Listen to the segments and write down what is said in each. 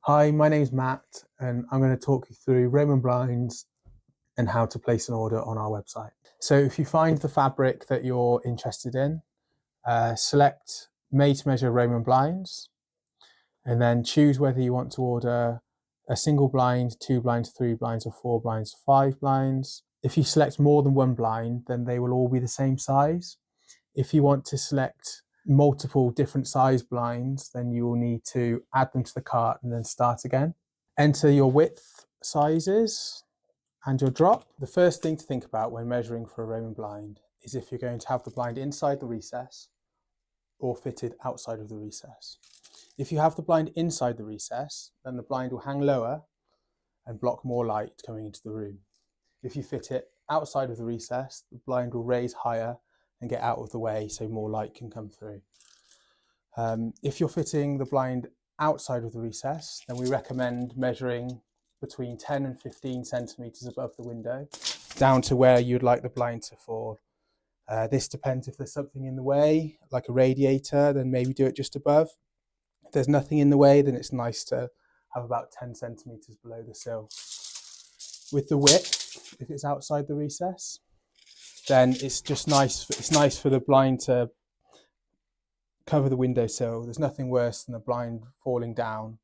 Hi, my name's Matt, and I'm going to talk you through Roman blinds and how to place an order on our website. So if you find the fabric that you're interested in, select made to measure Roman blinds, and then choose whether you want to order a single blind, 2 blinds, 3 blinds, or 4 blinds, 5 blinds. If you select more than one blind, then they will all be the same size. If you want to select multiple different size blinds, then you will need to add them to the cart and then start again. Enter your width sizes and your drop. The first thing to think about when measuring for a Roman blind is if you're going to have the blind inside the recess or fitted outside of the recess. If you have the blind inside the recess, then the blind will hang lower and block more light coming into the room. If you fit it outside of the recess, the blind will raise higher and get out of the way so more light can come through. If you're fitting the blind outside of the recess, then we recommend measuring between 10 and 15 centimetres above the window, down to where you'd like the blind to fall. This depends if there's something in the way, like a radiator, then maybe do it just above. If there's nothing in the way, then it's nice to have about 10 centimetres below the sill. With the width, if it's outside the recess, then it's just nice. It's nice for the blind to cover the windowsill. There's nothing worse than the blind falling down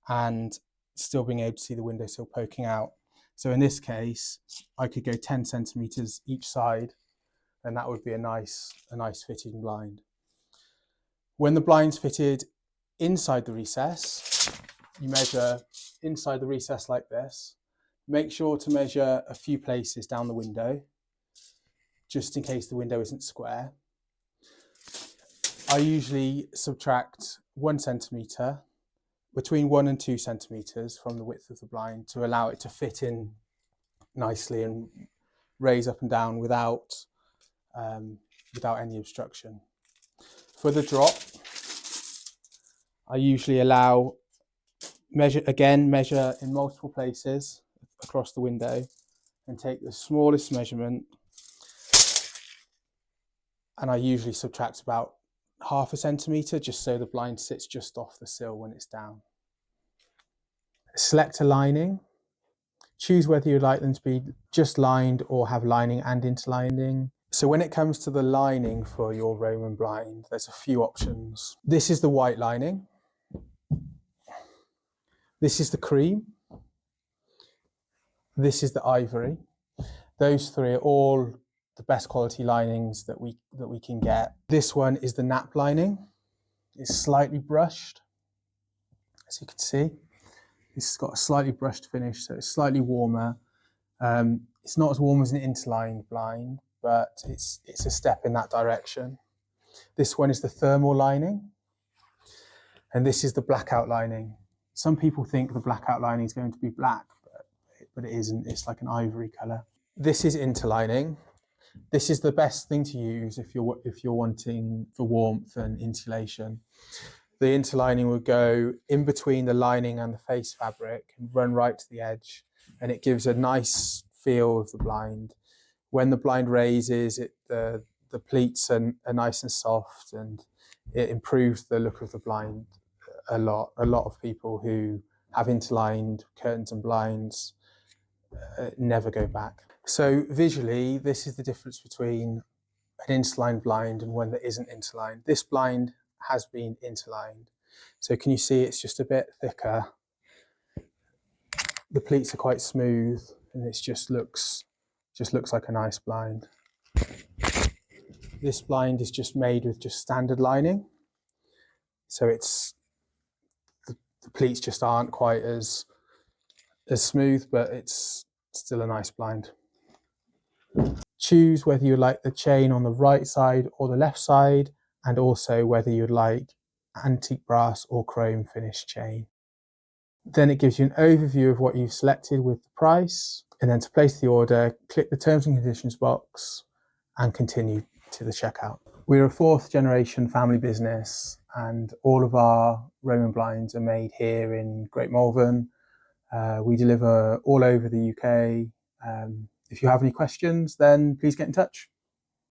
and still being able to see the windowsill poking out. So in this case, I could go 10 centimetres each side, and that would be a nice fitting blind. When the blind's fitted inside the recess, you measure inside the recess like this. Make sure to measure a few places down the window, just in case the window isn't square. I usually subtract 1 centimetre, between 1 and 2 centimetres from the width of the blind to allow it to fit in nicely and raise up and down without any obstruction. For the drop, I usually measure in multiple places across the window and take the smallest measurement, and I usually subtract about half a centimetre just so the blind sits just off the sill when it's down. Select a lining. Choose whether you'd like them to be just lined or have lining and interlining. So when it comes to the lining for your Roman blind, there's a few options. This is the white lining. This is the cream. This is the ivory. Those three are all the best quality linings that we can get. This one is the nap lining. It's slightly brushed, as you can see. It's got a slightly brushed finish, so it's slightly warmer. It's not as warm as an interlined blind, but it's a step in that direction. This one is the thermal lining, and this is the blackout lining. Some people think the blackout lining is going to be black, but it isn't. It's like an ivory colour. This is interlining. This is the best thing to use if you're wanting for warmth and insulation. The interlining will go in between the lining and the face fabric and run right to the edge, and it gives a nice feel of the blind. When the blind raises, the pleats are nice and soft, and it improves the look of the blind a lot. A lot of people who have interlined curtains and blinds never go back. So visually, this is the difference between an interlined blind and one that isn't interlined. This blind has been interlined. So can you see it's just a bit thicker? The pleats are quite smooth, and it just looks like a nice blind. This blind is just made with just standard lining. So the pleats just aren't quite as smooth, but it's still a nice blind. Choose whether you like the chain on the right side or the left side, and also whether you'd like antique brass or chrome finish chain. Then it gives you an overview of what you've selected with the price, and then to place the order, click the terms and conditions box and continue to the checkout. We're a 4th generation family business, and all of our Roman blinds are made here in Great Malvern. We deliver all over the UK. If you have any questions, then please get in touch.